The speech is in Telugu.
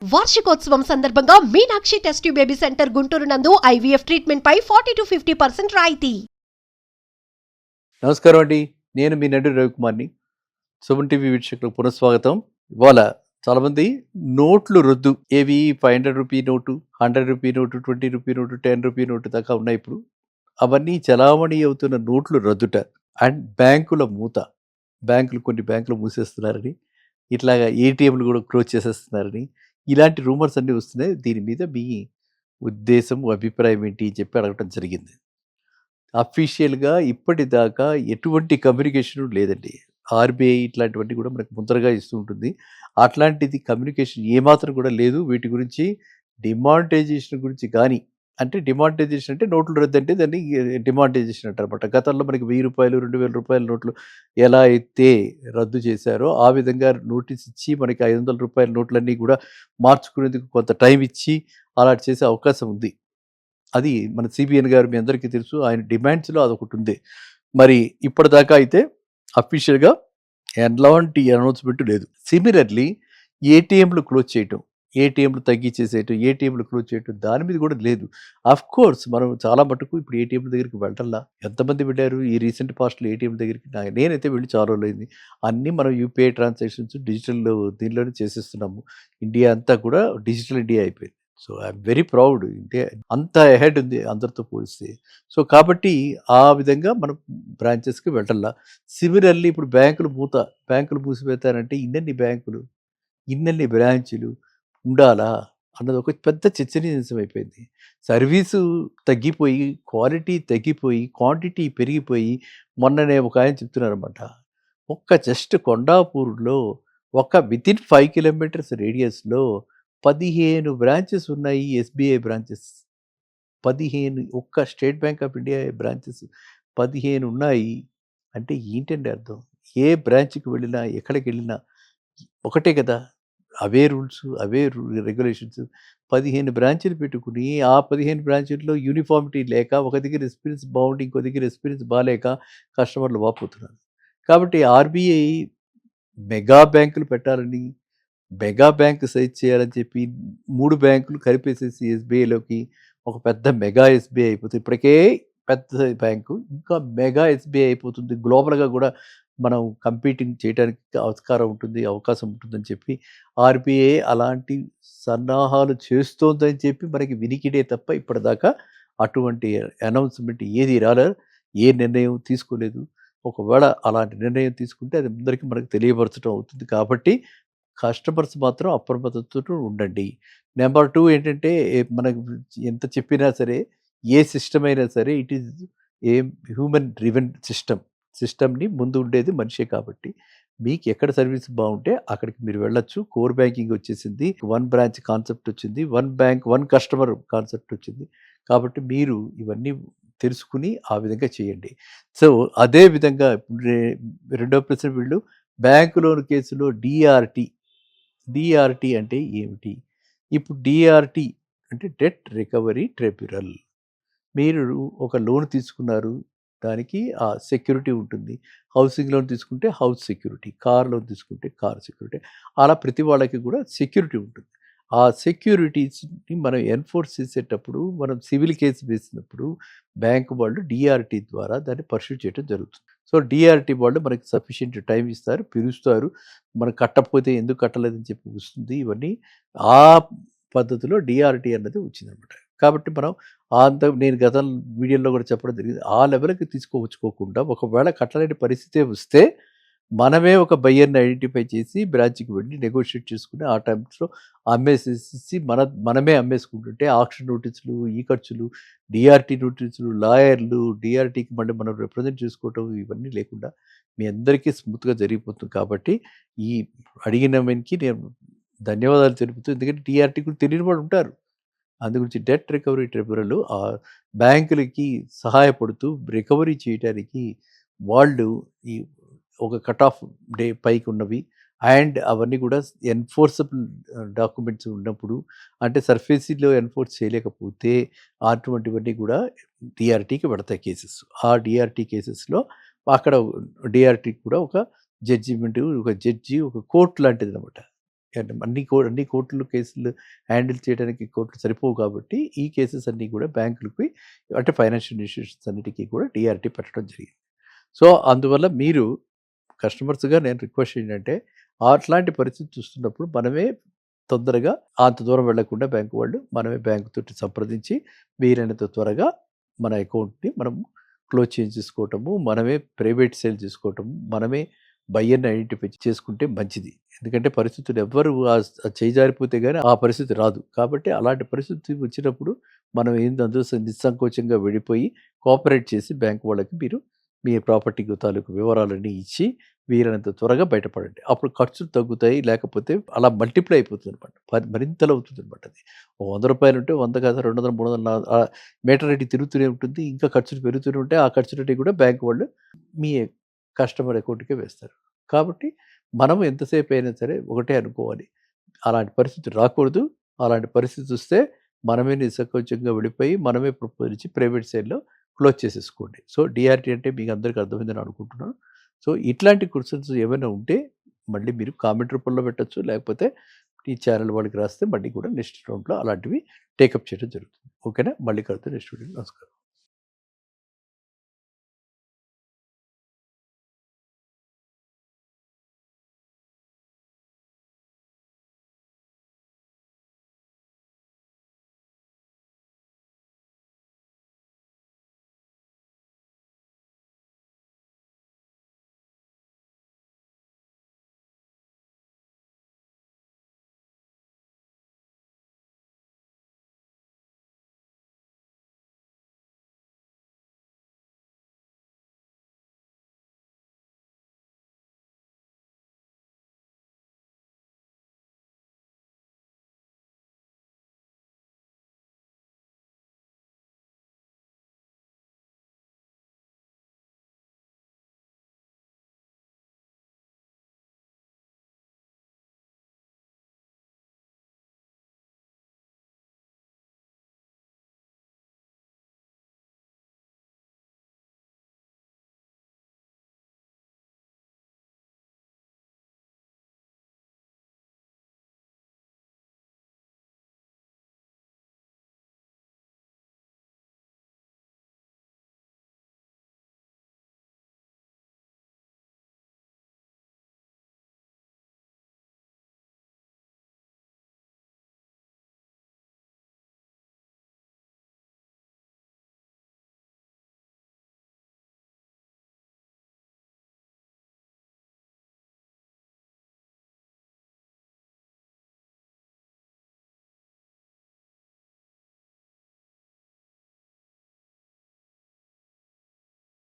వార్షికోత్సవం సందర్భంగా Meenakshi test tube baby centre Guntur నందు ఐవీఎఫ్ ట్రీట్మెంట్ పై 40-50% రాయితీ. నమస్కారం అండి. నేను మీ నటుడు రవికుమార్ని. సుమన్ టీవీ వీక్షకులకు పునఃస్వాగతం. ఇవాళ చాలామంది నోట్లు రద్దు ఏవి 500 rupee note, 100 rupee note, 20 rupee note, 10 rupee note దాకా ఉన్నాయి. ఇప్పుడు అవన్నీ చలామణి అవుతున్న నోట్లు రద్దుట అండ్ బ్యాంకుల మూత. కొన్ని బ్యాంకులు మూసేస్తున్నారని, ఇట్లాగా ఏటీఎంలు కూడా క్లోజ్ చేసేస్తున్నారని, ఇలాంటి రూమర్స్ అన్నీ వస్తున్నాయి. దీని మీద మీ ఉద్దేశం, అభిప్రాయం ఏంటి చెప్పి అడగటం జరిగింది. అఫీషియల్గా ఇప్పటిదాకా ఎటువంటి కమ్యూనికేషన్ లేదండి. ఆర్బీఐ ఇట్లాంటివన్నీ కూడా మనకు ముందరగా ఇస్తూ ఉంటుంది. అట్లాంటిది కమ్యూనికేషన్ ఏమాత్రం కూడా లేదు. వీటి గురించి డిమానిటైజేషన్ గురించి కానీ, అంటే డిమానిటైజేషన్ అంటే నోట్లు రద్దు అంటే దాన్ని డిమానిటైజేషన్ అంటారన్నమాట. గతంలో మనకి 1000 రూపాయలు, 2000 రూపాయల నోట్లు ఎలా అయితే రద్దు చేశారో ఆ విధంగా నోటీస్ ఇచ్చి మనకి 500 రూపాయల నోట్లన్నీ కూడా మార్చుకునేందుకు కొంత టైం ఇచ్చి అలా చేసే అవకాశం ఉంది. అది మన సిబిఎన్ గారు మీ అందరికీ తెలుసు. ఆయన డిమాండ్స్లో అదొకటి ఉంది. మరి ఇప్పటిదాకా అయితే అఫీషియల్గా ఎలాంటి అనౌన్స్మెంట్ లేదు. సిమిలర్లీ ఏటీఎంలు క్లోజ్ చేయటం, ఏటీఎంలు తగ్గించేసేయటం, ఏటీఎంలు క్లోజ్ చేయటం దాని మీద కూడా లేదు. అఫ్ కోర్స్ మనం చాలా మటుకు ఇప్పుడు ఏటీఎంల దగ్గరికి వెళ్ళటంలా. ఎంతమంది వెళ్ళారు ఈ రీసెంట్ పాస్ట్లో ఏటీఎం దగ్గరికి? నేనైతే వెళ్ళి చాలా రోజులైంది. అన్నీ మనం యూపీఐ ట్రాన్సాక్షన్స్ డిజిటల్ దీనిలోనే చేసేస్తున్నాము. ఇండియా అంతా కూడా డిజిటల్ ఇండియా అయిపోయింది. So I'm very proud. India అంత అహెడ్ ఉంది అందరితో పోలిస్తే. సో కాబట్టి ఆ విధంగా మనం బ్రాంచెస్కి వెళ్ళటంలా. సిమిలర్లీ ఇప్పుడు బ్యాంకులు మూసిపెడతారంటే ఇన్నన్ని బ్యాంకులు, ఇన్నన్ని బ్రాంచులు ఉండాలా అన్నది ఒక పెద్ద చర్చనీయాంశం అయిపోయింది. సర్వీసు తగ్గిపోయి, క్వాలిటీ తగ్గిపోయి, క్వాంటిటీ పెరిగిపోయి, మొన్ననే ఒక ఆయన చెప్తున్నారన్నమాట. జస్ట్ కొండాపూర్లో వితిన్ 5 కిలోమీటర్స్ రేడియస్లో 15 బ్రాంచెస్ ఉన్నాయి. SBI branches 15, state bank of India branches 15 ఉన్నాయి. అంటే ఏంటండి అర్థం? ఏ బ్రాంచ్కి వెళ్ళినా, ఎక్కడికి వెళ్ళినా ఒకటే కదా, అవే రూల్స్, అవే రెగ్యులేషన్స్. 15 బ్రాంచీలు పెట్టుకుని ఆ 15 బ్రాంచీల్లో యూనిఫామిటీ లేక, ఒక దగ్గర ఎక్స్పీరియన్స్ బాగుండి ఇంకో దగ్గర ఎక్స్పీరియన్స్ బాగాలేక కస్టమర్లు వాపోతున్నారు. కాబట్టి ఆర్బీఐ మెగా బ్యాంకులు పెట్టాలని, మెగా బ్యాంక్ సైజ్ చేయాలని చెప్పి 3 బ్యాంకులు కలిపేసేసి ఎస్బీఐలోకి ఒక పెద్ద మెగా ఎస్బీఐ అయిపోతుంది. ఇప్పటికే పెద్ద బ్యాంకు ఇంకా మెగా ఎస్బీఐ అయిపోతుంది. గ్లోబల్గా కూడా మనం కంపీటింగ్ చేయడానికి అవకాశం ఉంటుందని చెప్పి ఆర్బీఐ అలాంటి సన్నాహాలు చేస్తోందని చెప్పి మనకి వినికిడే తప్ప ఇప్పటిదాకా అటువంటి అనౌన్స్మెంట్ ఏది రాలేదు, ఏ నిర్ణయం తీసుకోలేదు. ఒకవేళ అలాంటి నిర్ణయం తీసుకుంటే అది అందరికీ మనకు తెలియపరచడం అవుతుంది. కాబట్టి కస్టమర్స్ మాత్రం అప్రమత్తతో ఉండండి. నెంబర్ 2 ఏంటంటే, మనకు ఎంత చెప్పినా సరే, ఏ సిస్టమ్ అయినా సరే, it is a human driven సిస్టమ్ని ముందు ఉండేది మనిషే. కాబట్టి మీకు ఎక్కడ సర్వీస్ బాగుంటే అక్కడికి మీరు వెళ్ళొచ్చు. కోర్ బ్యాంకింగ్ వచ్చేసింది, 1 బ్రాంచ్ కాన్సెప్ట్ వచ్చింది, 1 బ్యాంక్ 1 కస్టమర్ కాన్సెప్ట్ వచ్చింది. కాబట్టి మీరు ఇవన్నీ తెలుసుకుని ఆ విధంగా చేయండి. సో అదే విధంగా రెండో ప్రశ్న, వీళ్ళు బ్యాంకు లోన్ కేసులో డిఆర్టీ అంటే ఏమిటి? ఇప్పుడు డిఆర్టీ అంటే డెట్ రికవరీ ట్రిబ్యునల్. మీరు ఒక లోన్ తీసుకున్నారు, దానికి ఆ సెక్యూరిటీ ఉంటుంది. హౌసింగ్ లోన్ తీసుకుంటే హౌస్ సెక్యూరిటీ, కార్ లోన్ తీసుకుంటే కార్ సెక్యూరిటీ, అలా ప్రతి వాళ్ళకి కూడా సెక్యూరిటీ ఉంటుంది. ఆ సెక్యూరిటీస్ని మనం ఎన్ఫోర్స్ చేసేటప్పుడు, మనం సివిల్ కేసు వేసినప్పుడు బ్యాంకు వాళ్ళు డిఆర్టీ ద్వారా దాన్ని పర్సూ చేయడం జరుగుతుంది. సో డిఆర్టీ వాళ్ళు మనకి సఫిషియెంట్ టైం ఇస్తారు, పిలుస్తారు. మనం కట్టకపోతే ఎందుకు కట్టలేదని చెప్పి వస్తుంది. ఇవన్నీ ఆ పద్ధతిలో డిఆర్టీ అన్నది వచ్చిందనమాట. కాబట్టి మనం నేను గత వీడియోలో కూడా చెప్పడం జరిగింది. ఆ లెవెల్కి తీసుకువచ్చుకోకుండా, ఒకవేళ కట్టలేని పరిస్థితే వస్తే మనమే ఒక బయ్యర్ని ఐడెంటిఫై చేసి బ్రాంచ్కి వెళ్ళి నెగోషియేట్ చేసుకుని ఆ టైమ్స్లో అమ్మేసేసి మనమే అమ్మేసుకుంటుంటే ఆక్షన్ నోటీసులు, ఈ ఖర్చులు, డిఆర్టీ నోటీసులు, లాయర్లు, డిఆర్టీకి మనం రిప్రజెంట్ చేసుకోవటం ఇవన్నీ లేకుండా మీ అందరికీ స్మూత్గా జరిగిపోతుంది. కాబట్టి ఈ అడిగిన మనకి నేను ధన్యవాదాలు తెలుపుతూ, ఎందుకంటే డిఆర్టీ కూడా తెలియని వాళ్ళు ఉంటారు. అందుగురించి డెట్ రికవరీ ట్రిబ్యునల్ ఆ బ్యాంకులకి సహాయపడుతూ రికవరీ చేయడానికి వాళ్ళు ఈ ఒక కట్ ఆఫ్ డే పైకి ఉన్నవి అండ్ అవన్నీ కూడా ఎన్ఫోర్సబుల్ డాక్యుమెంట్స్ ఉన్నప్పుడు, అంటే సర్ఫేసీలో ఎన్ఫోర్స్ చేయలేకపోతే అటువంటివన్నీ కూడా డిఆర్టీకి పడతాయి కేసెస్. ఆ డిఆర్టీ కేసెస్లో అక్కడ డిఆర్టీ కూడా ఒక జడ్జిమెంట్, ఒక జడ్జి, ఒక కోర్టు లాంటిది అనమాట. అండ్ అన్ని కోర్టులు కేసులు హ్యాండిల్ చేయడానికి కోర్టులు సరిపోవు కాబట్టి ఈ కేసెస్ అన్నీ కూడా బ్యాంకులకి అంటే ఫైనాన్షియల్ ఇన్స్టిట్యూషన్స్ అన్నిటికీ కూడా డిఆర్టీ పెట్టడం జరిగింది. సో అందువల్ల మీరు కస్టమర్స్గా నేను రిక్వెస్ట్ ఏంటంటే అట్లాంటి పరిస్థితి చూస్తున్నప్పుడు మనమే తొందరగా అంత దూరం వెళ్లకుండా బ్యాంకు వాళ్ళు మనమే బ్యాంకు తోటి సంప్రదించి వీలైనంత త్వరగా మన అకౌంట్ని మనం క్లోజ్ చేసుకోవటము, మనమే ప్రైవేట్ సేల్ చేసుకోవటము, మనమే బయ్యర్ని ఐడెంటిఫై చేసుకుంటే మంచిది. ఎందుకంటే పరిస్థితులు ఎవ్వరు చేయి జారిపోతే కానీ ఆ పరిస్థితి రాదు. కాబట్టి అలాంటి పరిస్థితి వచ్చినప్పుడు మనం ఏందో నిస్సంకోచంగా వెళ్ళిపోయి కోఆపరేట్ చేసి బ్యాంకు వాళ్ళకి మీరు మీ ప్రాపర్టీ తాలూకు వివరాలన్నీ ఇచ్చి వీలైనంత త్వరగా బయటపడండి. అప్పుడు ఖర్చులు తగ్గుతాయి. లేకపోతే అలా మల్టిప్లై అయిపోతుంది అనమాట. మరింతలు అవుతుంది అనమాట. అది ₹100 ఉంటే 100 కాదు 200, 300 మీటర్ రేటు తిరుగుతూనే ఉంటుంది. ఇంకా ఖర్చులు పెరుగుతూనే ఉంటాయి. ఆ ఖర్చులన్నీ కూడా బ్యాంకు వాళ్ళు మీ కస్టమర్ అకౌంట్‌కే వేస్తారు. కాబట్టి మనం ఎంతసేపు అయినా సరే ఒకటే అనుకోవాలి. అలాంటి పరిస్థితి రాకూడదు. అలాంటి పరిస్థితి వస్తే మనమే నిస్సంకోచంగా వెళ్ళిపోయి మనమే ప్రపోజల్ ఇచ్చి ప్రైవేట్ సైడ్‌లో క్లోజ్ చేసేసుకోండి. సో డిఆర్టీ అంటే మీకు అందరికీ అర్థమైందని అనుకుంటున్నాను. సో ఇట్లాంటి క్వెషన్స్ ఏమైనా ఉంటే మళ్ళీ మీరు కామెంట్ రూపంలో పెట్టొచ్చు. లేకపోతే ఈ ఛానల్ వాళ్ళకి రాస్తే మళ్ళీ కూడా నెక్స్ట్ రౌండ్‌లో అలాంటివి టేకప్ చేయడం జరుగుతుంది. ఓకేనా? మళ్ళీ కలుద్దాం నెక్స్ట్ వీడియోలో. నమస్కారం.